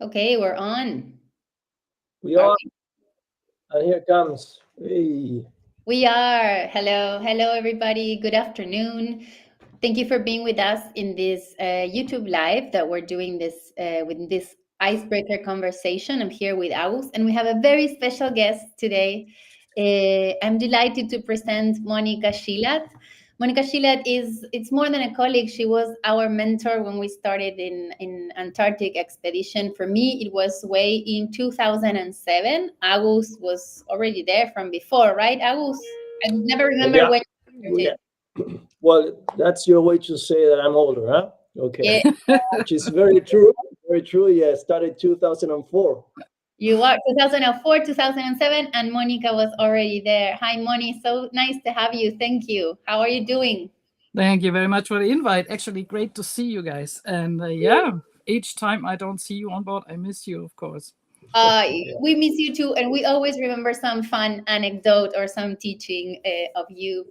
Okay, we're on. We Are are, we? and here comes. Hey, We are. Hello, everybody. Good afternoon. Thank you for being with us in this YouTube live that we're doing this with this icebreaker conversation. I'm here with Agus, and we have a very special guest today. I'm delighted to present Monika Schillat. Monika Schillat is it's more than a colleague. She was our mentor when we started in Antarctic expedition. For me, it was way in 2007. Agus was already there from before, right? Agus, I never remember yeah, when you started. yeah. Well, that's your way to say that I'm older, huh? Okay, Yeah, which is very true. Very true. Yeah, started 2004. you are 2004, 2007, and Monica was already there. Hi, Moni. So nice to have you. Thank you. How are you doing? Thank you very much for the invite. Actually, great to see you guys. And yeah, each time I don't see you on board, I miss you, of course. Uh, Yeah. we miss you too, and we always remember some fun anecdote or some teaching of you.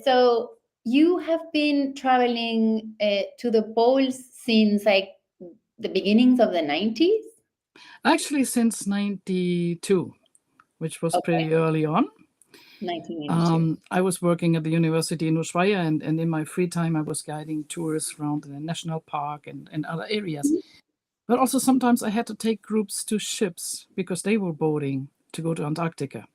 So you have been traveling to the poles since like the beginnings of the 90s? Actually, since 92, which was Okay, pretty early on. 1982. I was working at the university in Ushuaia, and in my free time, I was guiding tours around the national park and other areas. But also sometimes I had to take groups to ships because they were boating to go to Antarctica.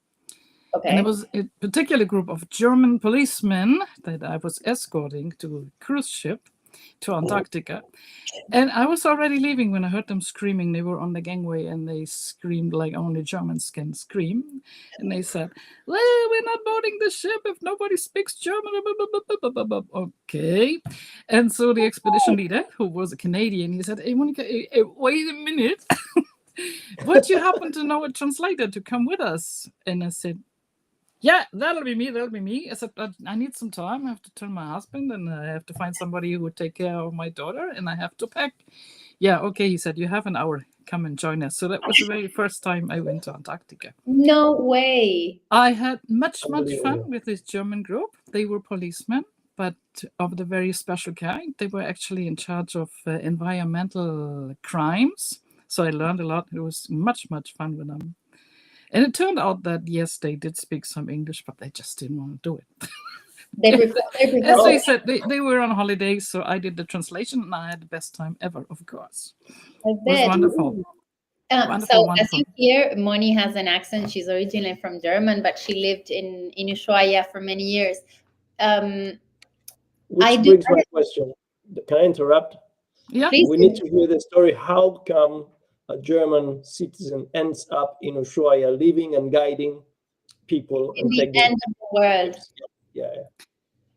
And there Okay. was a particular group of German policemen that I was escorting to a cruise ship to Antarctica. And I was already leaving when I heard them screaming. They were on the gangway and they screamed like only Germans can scream. And they said, well, we're not boarding the ship if nobody speaks German. Okay. And so the expedition leader, who was a Canadian, he said, hey, Monica, wait a minute. Would you happen to know a translator to come with us? And I said, yeah, that'll be me. That'll be me. I said, but I need some time. I have to tell my husband and I have to find somebody who would take care of my daughter and I have to pack. Yeah, okay. He said, you have an hour. Come and join us. So that was the very first time I went to Antarctica. No way. I had much fun Unbelievable. with this German group. They were policemen, but of the very special kind. They were actually in charge of environmental crimes. So I learned a lot. It was much fun with them. And it turned out that, yes, they did speak some English, but they just didn't want to do it. They prefer As Oh, they said, they were on holiday, so I did the translation and I had the best time ever, of course. I It was bet. wonderful. So as Wonderful. you hear, Moni has an accent. She's originally from German, but she lived in Ushuaia for many years. Um, I which do. brings my question. Can I interrupt? Yeah. Please. We need to hear the story. How come a German citizen ends up in Ushuaia, living and guiding people In and the taking end of the world. trips? Yeah, yeah.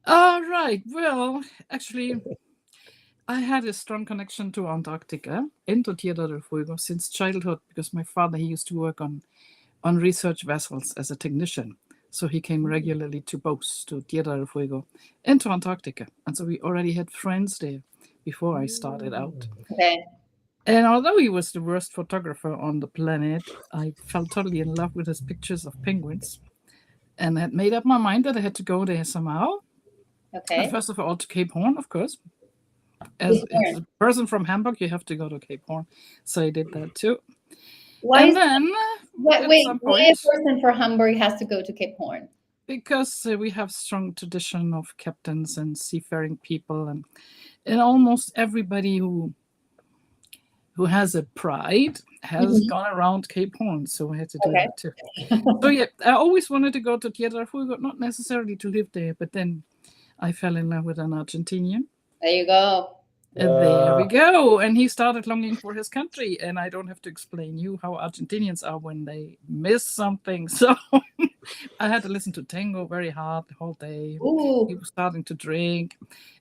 All right. Well, actually, I had a strong connection to Antarctica and to Tierra del Fuego since childhood because my father, he used to work on research vessels as a technician. So he came regularly to both to Tierra del Fuego and to Antarctica. And so we already had friends there before I started out. Okay. And although he was the worst photographer on the planet, I fell totally in love with his pictures of penguins and had made up my mind that I had to go there somehow. And Okay. first of all, to Cape Horn, of course. As Cape a Horn. person from Hamburg, you have to go to Cape Horn. So I did that too. Why And is then at wait? some Why a point, person for Hamburg has to go to Cape Horn? because we have strong tradition of captains and seafaring people and almost everybody who has a pride has Mhm. gone around Cape Horn, so I had to do Okay. that too. So yeah, I always wanted to go to Tierra del Fuego, not necessarily to live there, but then I fell in love with an Argentinian. There you go. And there we Uh, go. And he started longing for his country. And I don't have to explain you how Argentinians are when they miss something. So I had to listen to tango very hard the whole day. He Ooh, was starting to drink.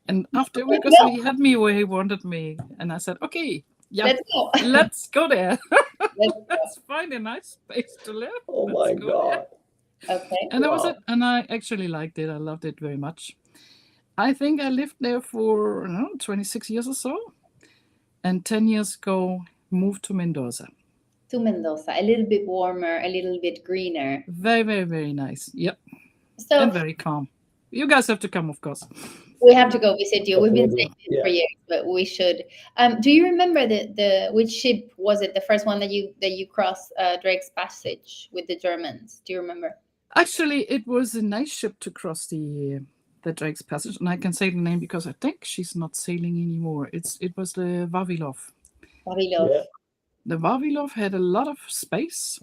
And after a week let's or so, go. he had me where he wanted me. And I said, okay, yeah, Let's go. let's go there. Let's Let's find a nice place to live. oh Let's my go there. God. Okay. And that was it. Wow. And I actually liked it. I loved it very much. I think I lived there for, I don't know, 26 years or so. And 10 years ago, moved to Mendoza. To Mendoza, a little bit warmer, a little bit greener. Very nice. Yep. So And very calm. You guys have to come, of course. We have to go visit you. We've been saying Definitely. this for Yeah. years, but we should. Do you remember the which ship was it? The first one that you crossed Drake's Passage with the Germans? Do you remember? Actually, it was a nice ship to cross the Drake's Passage, and I can say the name because I think she's not sailing anymore. It was the Vavilov. Vavilov. Yeah. The Vavilov had a lot of space,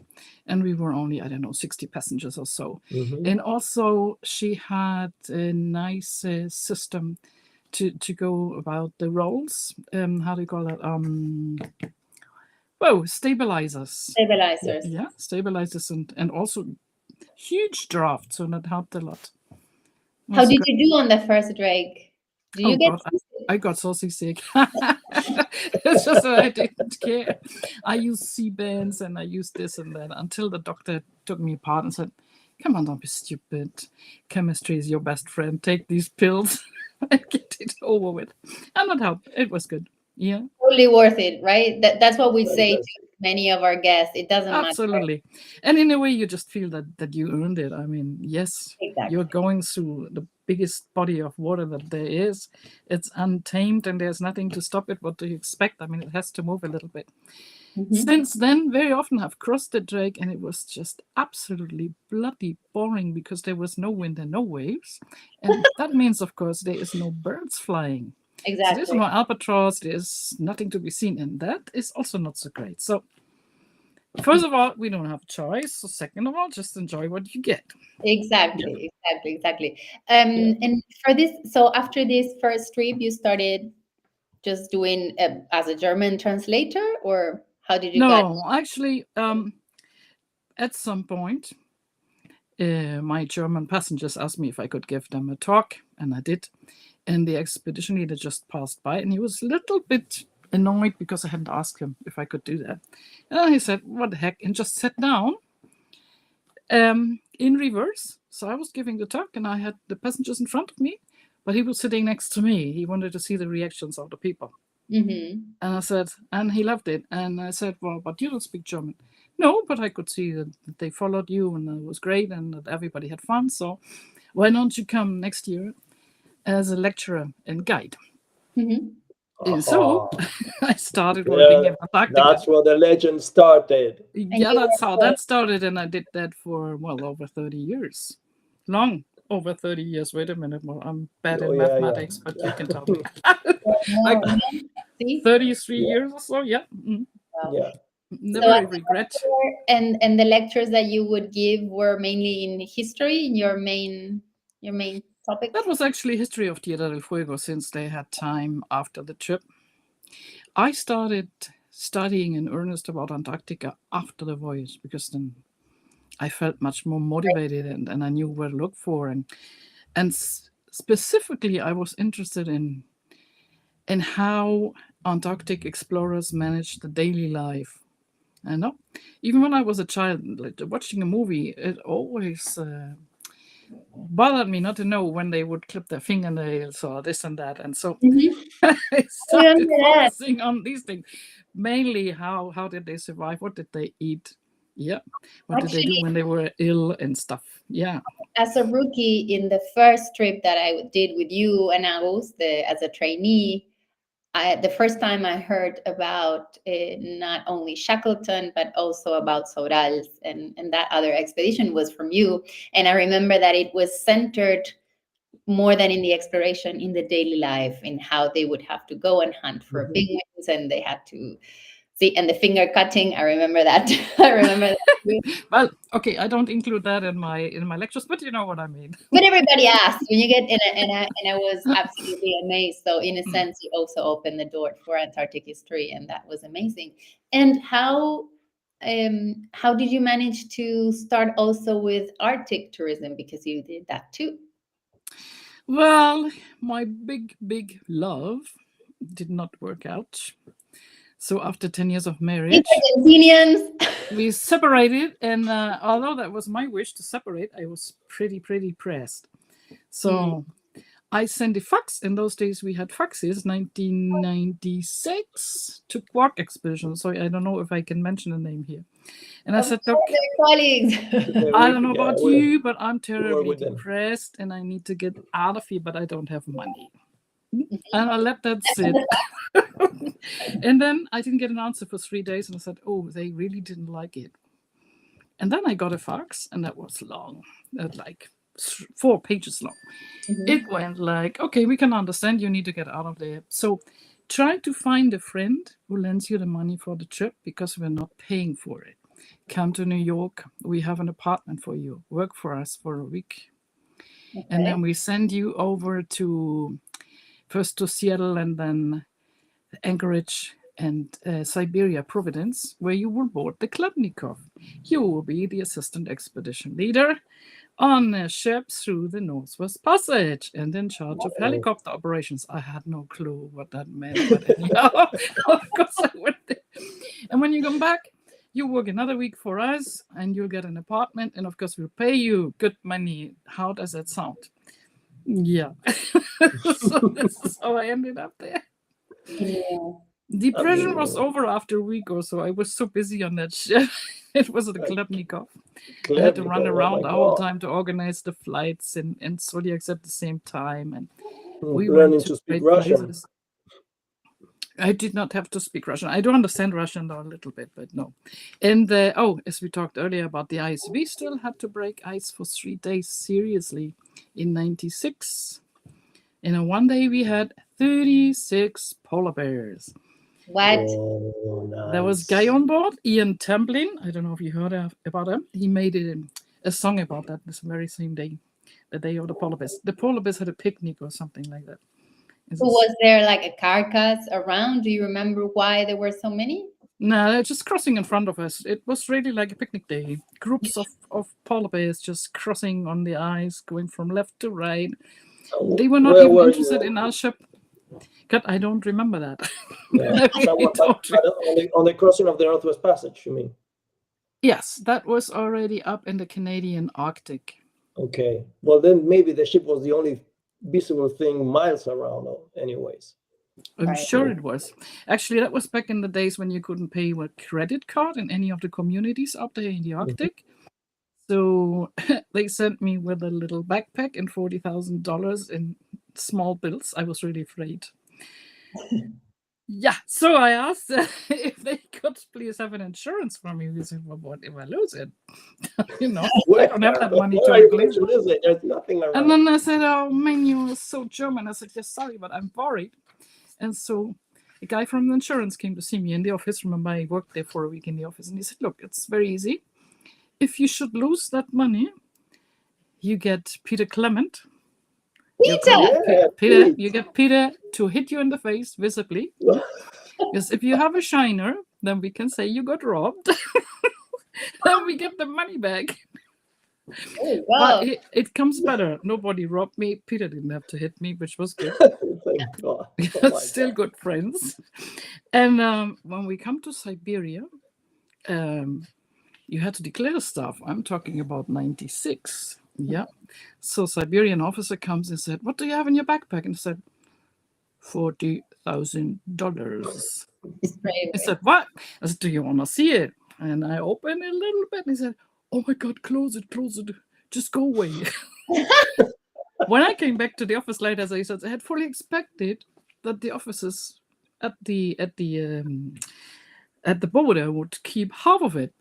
and we were only, I don't know, 60 passengers or so. Mhm. And also, she had a nice system to go about the rolls. How do you call that? Stabilizers. Stabilizers. Yeah, stabilizers, and also huge draft, so that helped a lot. It How was did great. you do on the first drag? Do Oh you get God, I got so seasick. It's just that I didn't care. I used C-bands and I used this and that until the doctor took me apart and said, "Come on, don't be stupid. Chemistry is your best friend. Take these pills and get it over with." And that helped. It was good. Yeah, totally worth it, right? That's what we say to Fantastic. many of our guests. It doesn't matter. absolutely. And in a way, you just feel that you earned it. I mean, yes, you're Exactly. going through the biggest body of water that there is. It's untamed and there's nothing to stop it. What do you expect? I mean, it has to move a little bit. Mhm. Since then, very often I've crossed the Drake and it was just absolutely bloody boring because there was no wind and no waves. And that means, of course, there is no birds flying. So there's Exactly. no albatross, there's nothing to be seen. And that is also not so great. So, first of all, we don't have a choice. So, second of all, just enjoy what you get. Exactly. Exactly. Yeah. And for this, so after this first trip, you started just doing as a German translator, or how did you get? No, actually, at some point, my German passengers asked me if I could give them a talk, and I did. And the expedition leader just passed by, and he was a little bit annoyed because I hadn't asked him if I could do that. And he said, "What the heck?" and just sat down in reverse. So I was giving the talk, and I had the passengers in front of me, but he was sitting next to me. He wanted to see the reactions of the people. Mm-hmm. And I said, and he loved it. And I said, "Well, but you don't speak German." "No, but I could see that they followed you and it was great and that everybody had fun. So why don't you come next year as a lecturer and guide?" Mm-hmm. And so Aha. I started working Yeah, in Antarctica. that's where the legend started. And Yeah, you that's how were that started. And I did that for, well, over 30 years. Long over 30 years. Wait a minute. Well, I'm bad Oh in yeah, yeah. mathematics, but you can tell me. more, Like yeah. See? 33 Yeah, years or so. Yeah. Wow. yeah. Never So a regret. and the lectures that you would give were mainly in history, in your main topic. That was actually history of Tierra del Fuego since they had time after the trip. I started studying in earnest about Antarctica after the voyage because then I felt much more motivated and I knew where to look for. And specifically, I was interested in how Antarctic explorers manage the daily life. I know, even when I was a child, like watching a movie, it always bothered me not to know when they would clip their fingernails or this and that. And so Mhm. I I started remember that. focusing on these things, mainly how did they survive? What did they eat? Yeah, what did they do Actually, when they were ill and stuff? Yeah, as a rookie in the first trip that I did with you and Agus, as a trainee, the first time I heard about not only Shackleton but also about Sorals and that other expedition was from you. And I remember that it was centered more than in the exploration in the daily life, in how they would have to go and hunt for Mhm. penguins, and they had to see, and the finger cutting. I remember that. I remember that. well, okay, I don't include that in my lectures, but you know what I mean. But everybody asked when you get in it, and I was absolutely amazed. So in a Mm. sense, you also opened the door for Antarctic history, and that was amazing. And how did you manage to start also with Arctic tourism, because you did that too? Well, my big love did not work out. So after 10 years of These marriage, Argentinians. we separated. And although that was my wish to separate, I was pretty pressed. Mm, So I sent a fax. In those days, we had faxes, 1996, to Quark Expedition. Sorry, I don't know if I can mention the name here. And I said, look, colleagues. I don't know about we you, but I'm terribly with them. depressed and I need to get out of here, but I don't have money. And I let that sit. And then I didn't get an answer for 3 days. And I said, oh, they really didn't like it. And then I got a fax, and that was long, like 4 pages long. It went like, okay, we can understand you need to get out of there. So try to find a friend who lends you the money for the trip, because we're not paying for it. Come to New York. We have an apartment for you. Work for us for a week. Okay. And then we send you over to first to Seattle and then Anchorage and Siberia, Providence, where you will board the Khlebnikov. You will be the assistant expedition leader on a ship through the Northwest Passage and in charge of helicopter operations. I had no clue what that meant, but anyhow, of course I went there. And when you come back, you work another week for us and you'll get an apartment, and of course we'll pay you good money. How does that sound? Yeah. So this is how I ended up there. Yeah. Depression was over after a week or so. I was so busy on that ship. It was the Khlebnikov. I had to run around the whole time to organize the flights and Zodiacs at the same time. And we learning went to speak great Russian. places. I did not have to speak Russian. I do understand Russian though a little bit, but no. And as we talked earlier about the ice, we still had to break ice for 3 days seriously in 96. And one day we had 36 polar bears. What? Oh, nice. There was a guy on board, Ian Tamblin. I don't know if you heard about him. He made a song about that this very same day, the day of the polar bears. The polar bears had a picnic or something like that. So was there like a carcass around? Do you remember why there were so many? No, they're just crossing in front of us. It was really like a picnic day. Groups of polar bears just crossing on the ice, going from left to right. They were not even interested in our ship. God, I don't remember that. Yeah. On the crossing of the Northwest Passage, you mean? Yes, that was already up in the Canadian Arctic. Okay. Well, then maybe the ship was the only visible thing miles around anyways. I'm sure it was. Actually, that was back in the days when you couldn't pay with credit card in any of the communities up there in the Arctic. So they sent me with a little backpack and $40,000 in small bills. I was really afraid. Yeah, so I asked if they could please have an insurance for me. He said, well, what if I lose it? I don't have that money to lose it. There's nothing around. And then I said, oh, man, you're so German. I said, yes, sorry, but I'm worried. And so a guy from the insurance came to see me in the office. Remember, I worked there for a week in the office. And he said, look, it's very easy. If you should lose that money, you get Peter Clement. Peter! You get Peter to hit you in the face visibly. Because if you have a shiner, then we can say you got robbed. Then we get the money back. Oh, wow. But it comes better. Nobody robbed me. Peter didn't have to hit me, which was good. Thank God. Still good friends. And when we come to Siberia, you had to declare stuff. I'm talking about 96. Yeah. So Siberian officer comes and said, what do you have in your backpack? And I said, $40,000. He said, what? I said, do you want to see it? And I opened it a little bit and he said, oh my God, close it. Just go away. When I came back to the office later, as I said, I had fully expected that the officers at the border would keep half of it.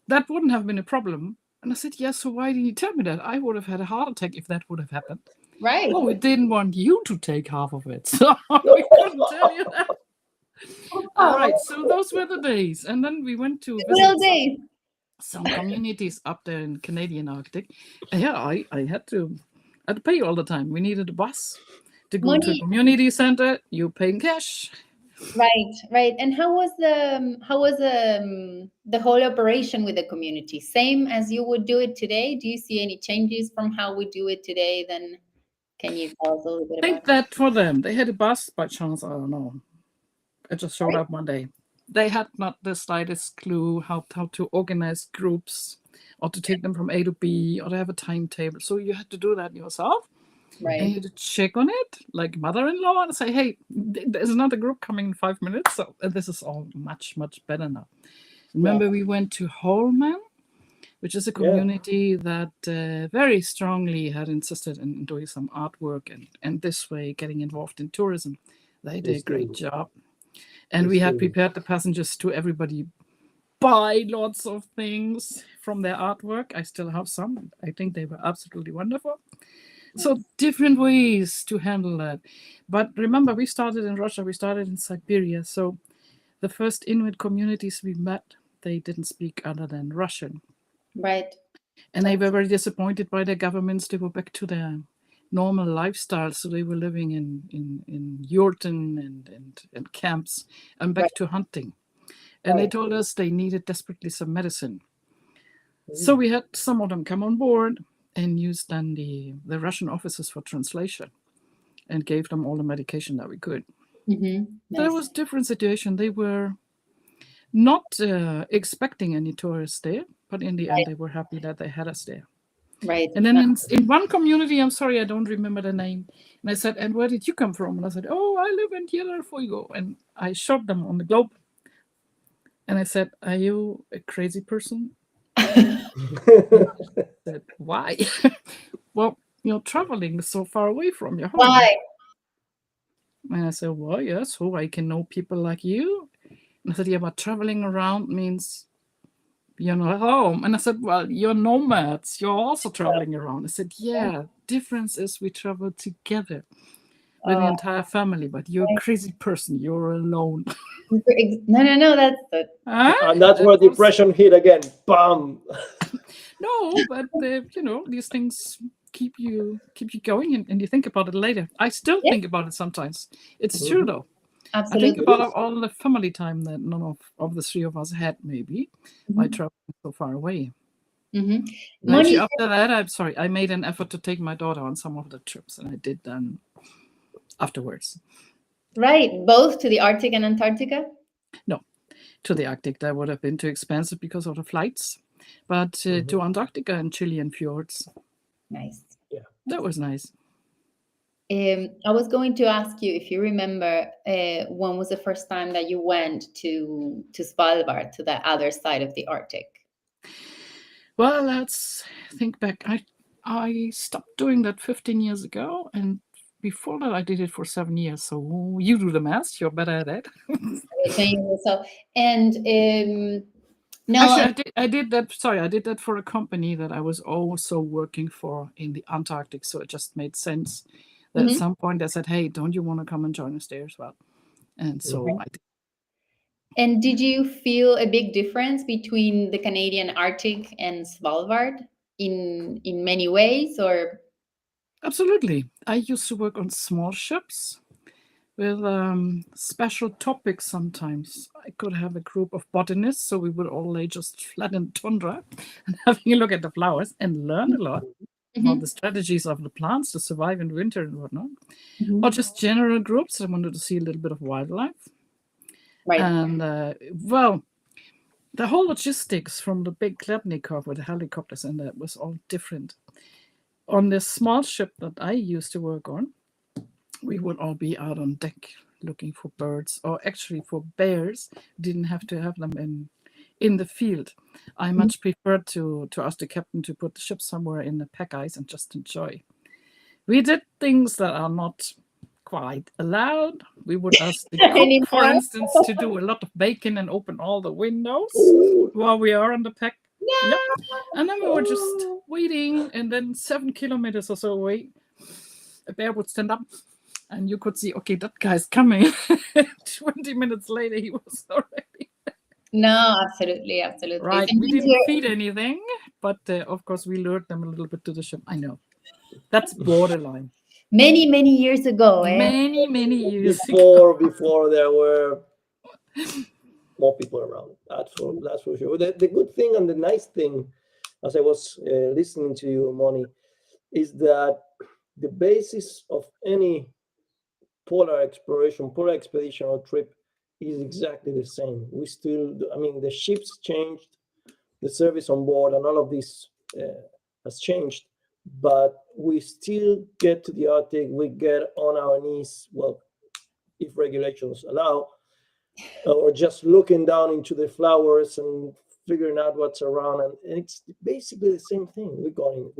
That wouldn't have been a problem. And I said, yes, so why didn't you tell me that? I would have had a heart attack if that would have happened. Right. Oh, we didn't want you to take half of it. So we couldn't tell you that. All right, so those were the days. And then we went to visit some communities up there in Canadian Arctic. And yeah, I had to pay all the time. We needed a bus to go to a community center. You pay in cash. Right. And how was the whole operation with the community? Same as you would do it today? Do you see any changes from how we do it today? Then can you tell us a little bit about that for them? They had a bus by chance. I don't know. It just showed up one day. They had not the slightest clue how to organize groups or to take them from A to B or to have a timetable. So you had to do that yourself. And Right. you had to check on it, like mother-in-law, and say, "Hey, there's another group coming in 5 minutes." So this is all much, much better now. Remember, we went to Holman, which is a community that very strongly had insisted in doing some artwork and this way getting involved in tourism. They did a great job. And we had prepared the passengers to everybody buy lots of things from their artwork. I still have some. I think they were absolutely wonderful. So different ways to handle that. But remember, we started in Russia, we started in Siberia. So the first Inuit communities we met, they didn't speak other than Russian. Right. And they were very disappointed by their governments to go back to their normal lifestyle. So they were living in yurten and camps and back to hunting. And they told us they needed desperately some medicine. So we had some of them come on board and used then the Russian officers for translation and gave them all the medication that we could. There was a different situation. They were not expecting any tourists there, but in the end, they were happy that they had us there. Right. And then in one community, I'm sorry, I don't remember the name. And I said, "And where did you come from?" And I said, "Oh, I live in Yellowfuego." And I showed them on the globe. And I said, "Are you a crazy person?" I said, "Why?" "Well, you're traveling so far away from your home." Why? And I said, "Well, yes, so I can know people like you." And I said, "Yeah, but traveling around means you're not home." And I said, "Well, you're nomads. You're also traveling around." I said, "Yeah, difference is we travel together with the entire family, but you're a crazy person. You're alone." No. That's the. Huh? And that's where depression hit again. Bam. No, but these things keep you going, and you think about it later. I still think about it sometimes. It's true though. I think Absolutely. about all the family time that none of the three of us had, maybe by traveling so far away. Mm-hmm. And actually, Monika, after that, I'm sorry, I made an effort to take my daughter on some of the trips, and I did then afterwards. right, both to the Arctic and Antarctica. No, to the Arctic, that would have been too expensive because of the flights, but to Antarctica and Chilean fjords, Nice. that was nice. I was going to ask you if you remember when was the first time that you went to Svalbard, to the other side of the Arctic. Well, let's think back. I stopped doing that 15 years ago, and before that, I did it for 7 years. So you do the math. You're better at it. So, and no, Actually, I did that. Sorry, I did that for a company that I was also working for in the Antarctic. So it just made sense that at some point I said, "Hey, don't you want to come and join us there as well?" And so I did. And did you feel a big difference between the Canadian Arctic and Svalbard in many ways, or? Absolutely. I used to work on small ships with special topics sometimes. I could have a group of botanists, so we would all lay just flat in tundra and having a look at the flowers and learn a lot about the strategies of the plants to survive in winter and whatnot. Or just general groups that wanted to see a little bit of wildlife. Right. And, well, the whole logistics from the big Klepnikov with the helicopters and that was all different. On this small ship that I used to work on, we would all be out on deck looking for birds, or actually for bears. Didn't have to have them in the field. I much preferred to ask the captain to put the ship somewhere in the pack ice and just enjoy. We did things that are not quite allowed. We would ask the cook, for instance, to do a lot of bacon and open all the windows while we are on the pack. No. Yep. And then we were just waiting, and then 7 kilometers or so away, a bear would stand up, and you could see, okay, that guy's coming. 20 minutes later, he was already. No, absolutely. Right. And We didn't feed anything, but of course, we lured them a little bit to the ship. I know. That's borderline. Many years ago. Many years ago. Before there were more people around. That's for sure. The good thing and the nice thing, as I was listening to you, Moni, is that the basis of any polar expedition or trip is exactly the same. We still, the ships changed, the service on board, and all of this has changed, but we still get to the Arctic. We get on our knees, well, if regulations allow, or just looking down into the flowers and figuring out what's around. And it's basically the same thing. We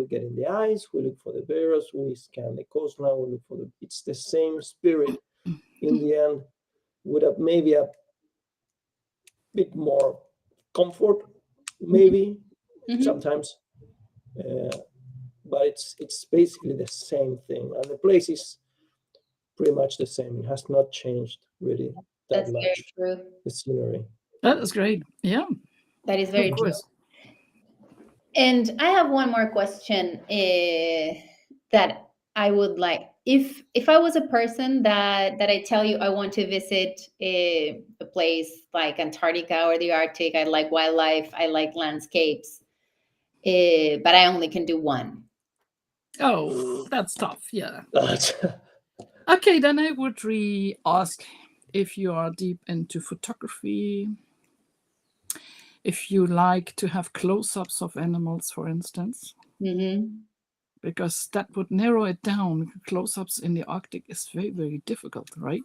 get in the ice, we look for the bears, we scan the coastline, we look for it's the same spirit in the end, with maybe a bit more comfort, maybe sometimes. But it's basically the same thing, and the place is pretty much the same. It has not changed really that That's much. very true. The scenery. That is great. Yeah, That is very of true. course. And I have one more question that I would like. If I was a person that I tell you I want to visit a place like Antarctica or the Arctic, I like wildlife, I like landscapes, but I only can do one. Oh, that's tough. Yeah. Okay, then I would ask if you are deep into photography, if you like to have close-ups of animals, for instance, because that would narrow it down. Close-ups in the Arctic is very, very difficult, right?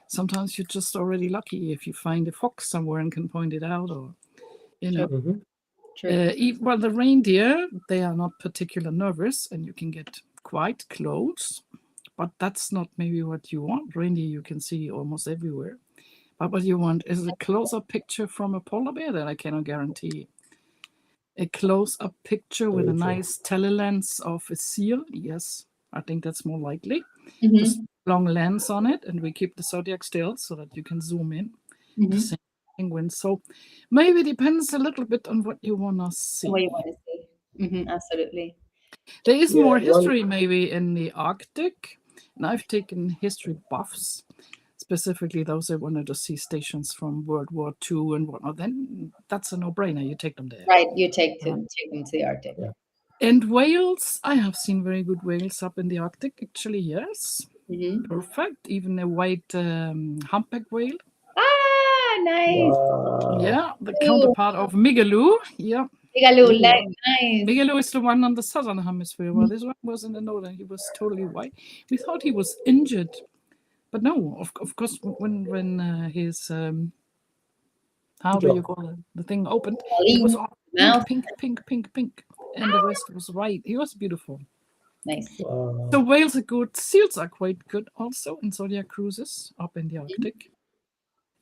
Sometimes you're just already lucky if you find a fox somewhere and can point it out, or you know. Well, the reindeer, they are not particularly nervous, and you can get quite close, but that's not maybe what you want. Reindeer you can see almost everywhere. But what you want is a close-up picture from a polar bear that I cannot guarantee. A close-up picture with a nice telelens of a seal, yes, I think that's more likely. Just long lens on it, and we keep the zodiac still so that you can zoom in to see penguins. So maybe it depends a little bit on what you want to see. What you want to see. Absolutely. There is more history maybe in the Arctic, and I've taken history buffs, specifically those that wanted to see stations from World War II and whatnot. Then that's a no-brainer. You take them there. Right, you take them to the Arctic. Yeah. And whales, I have seen very good whales up in the Arctic, actually, yes. Perfect. Even a white humpback whale. Ah, nice. Wow. Yeah, the counterpart of Migaloo. Yeah. Migaloo, nice. Migaloo is the one on the southern hemisphere, while this one was in the northern. He was totally white. We thought he was injured, but no. Of course, when his how do you call it? The thing opened. It was all pink, and the rest was white. He was beautiful. Nice. Wow. So whales are good. Seals are quite good also in Zodiac cruises up in the Arctic.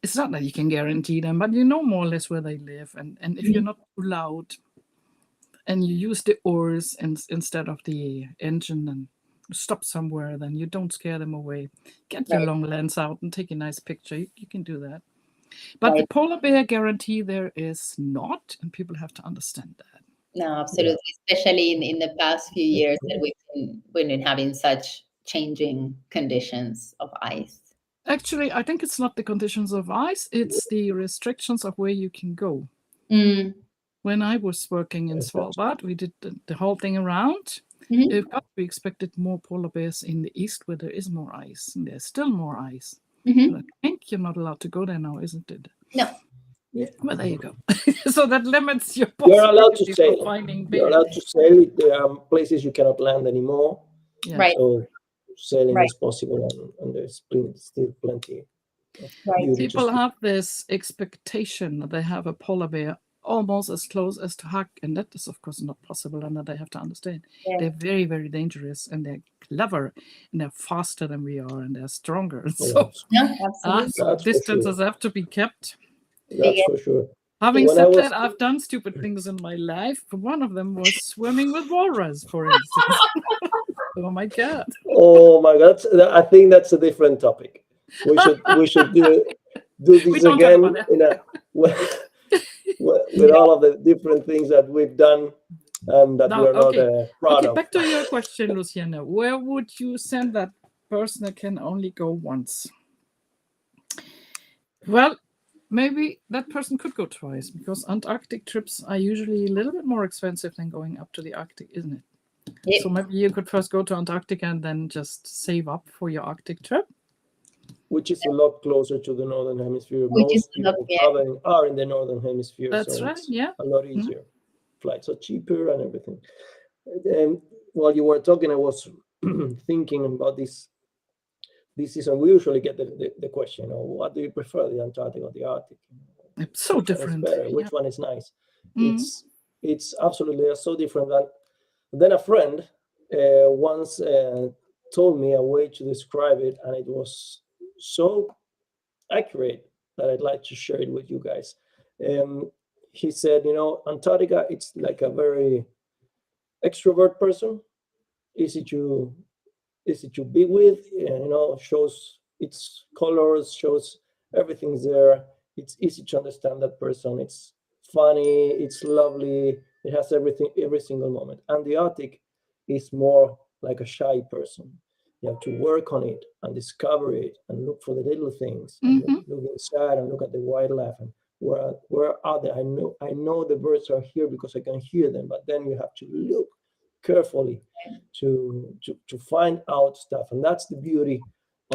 It's not that you can guarantee them, but you know more or less where they live. And if you're not too loud and you use the oars instead of the engine and stop somewhere, then you don't scare them away. Get your long lens out and take a nice picture. You can do that. But the polar bear guarantee there is not, and people have to understand that. No, absolutely. Especially in the past few years that we've been having such changing conditions of ice. Actually, I think it's not the conditions of ice, it's the restrictions of where you can go. When I was working in Svalbard, we did the whole thing around. But we expected more polar bears in the east where there is more ice, and there's still more ice. But I think you're not allowed to go there now, isn't it? No. Yeah. Well, there you go. So that limits your You're allowed to possibility sail. for finding bears. You're allowed to sail. There are places you cannot land anymore. Yeah. Right. So sailing is possible, and there's still plenty. People have this expectation that they have a polar bear almost as close as to hug, and that is of course not possible, and that they have to understand. They're very, very dangerous, and they're clever, and they're faster than we are, and they're stronger. So distances have to be kept. That's for sure. Having said that, I've done stupid things in my life. One of them was swimming with walrus, for instance. Oh my god! Oh my god! I think that's a different topic. We should do this again with all of the different things that we've done and that we're not proud of. Back to your question, Luciana. Where would you send that person that can only go once? Well, maybe that person could go twice, because Antarctic trips are usually a little bit more expensive than going up to the Arctic, isn't it? Yep. So maybe you could first go to Antarctica and then just save up for your Arctic trip. Which is a lot closer to the Northern Hemisphere. Most people traveling are in the Northern Hemisphere. That's right, yeah. A lot easier. Flights are cheaper and everything. while you were talking, I was thinking about this season. We usually get the question, what do you prefer, the Antarctic or the Arctic? It's so Which one is different. better? Yeah. Which one is nice? Mm. It's absolutely so different. And then a friend once told me a way to describe it, and it was so accurate that I'd like to share it with you guys. He said, Antarctica, it's like a very extrovert person, easy to be with, shows its colors, shows everything's there. It's easy to understand that person. It's funny, it's lovely, it has everything, every single moment. And the Arctic is more like a shy person. You have to work on it and discover it and look for the little things, and look inside and look at the wildlife, and where are they? I know the birds are here because I can hear them, but then you have to look carefully to find out stuff. And that's the beauty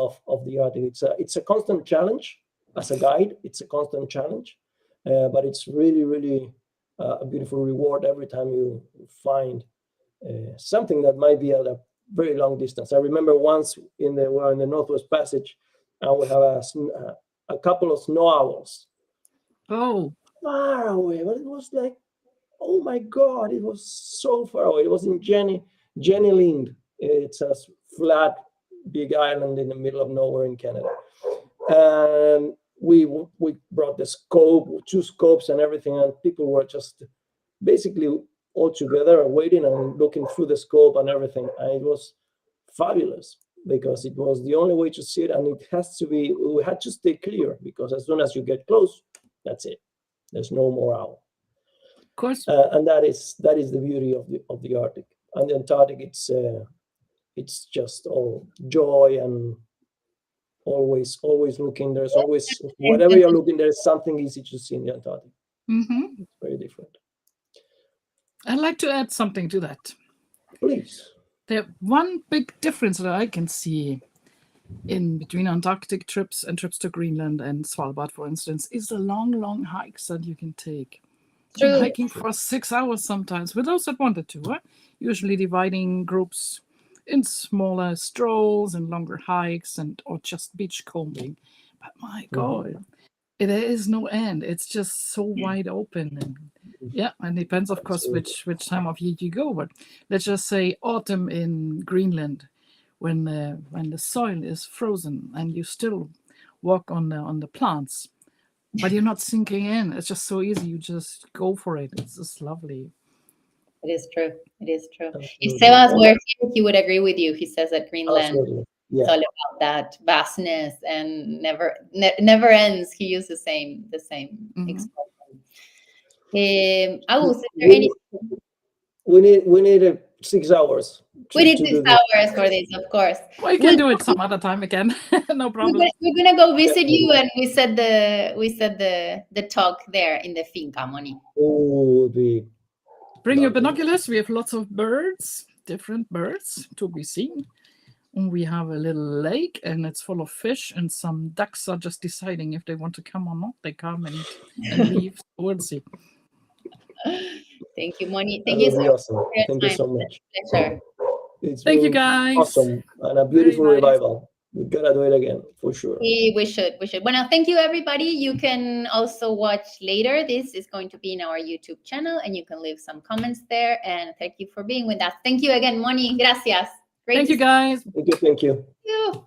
of the Arctic. It's a constant challenge. As a guide, it's a constant challenge, but it's really, really a beautiful reward every time you find something that might be at a very long distance. I remember once we're in the Northwest Passage, and we have a couple of snow owls. Oh, Far away, but it was like, oh my God, it was so far away. It was in Jenny Lind. It's a flat, big island in the middle of nowhere in Canada. And we brought the scope, 2 scopes and everything, and people were just basically all together waiting and looking through the scope and everything. And it was fabulous because it was the only way to see it, and we had to stay clear, because as soon as you get close, that's it. There's no more owl. of course. And that is the beauty of the Arctic. And the Antarctic, it's just all joy and always looking. There's always, whatever you're looking, there's something easy to see in the Antarctic. It's very different. I'd like to add something to that. Please. The one big difference that I can see in between Antarctic trips and trips to Greenland and Svalbard, for instance, is the long hikes that you can take. True. Hiking for 6 hours sometimes, with those that wanted to, usually dividing groups in smaller strolls and longer hikes or just beach combing. But my God, there is no end. It's just so wide open. And depends, of course, which time of year you go. But let's just say autumn in Greenland, when the soil is frozen and you still walk on the plants, but you're not sinking in. It's just so easy. You just go for it. It's just lovely. It is true. It is true. If Absolutely. Sebas were here, he would agree with you. He says that Greenland Absolutely. is all about that vastness and never ends. He used the same expression. Agus, is there any? We need 6 hours. We need 6 hours for this, of course. We can do it some other time again. No problem. We're gonna go visit you, and we said the talk there in the finca, Moni. Oh, Bring your binoculars. We have lots of birds, different birds to be seen. And we have a little lake, and it's full of fish, and some ducks are just deciding if they want to come or not. They come and leave. We'll see. Thank you, Moni. Thank you so much. Awesome. Thank you so much. Pleasure. Thank you, guys. Awesome, and a beautiful revival. We gotta do it again for sure. We should. Well, thank you, everybody. You can also watch later. This is going to be in our YouTube channel, and you can leave some comments there. And thank you for being with us. Thank you again, Moni. Gracias. Thank you, guys. Thank you. Thank you.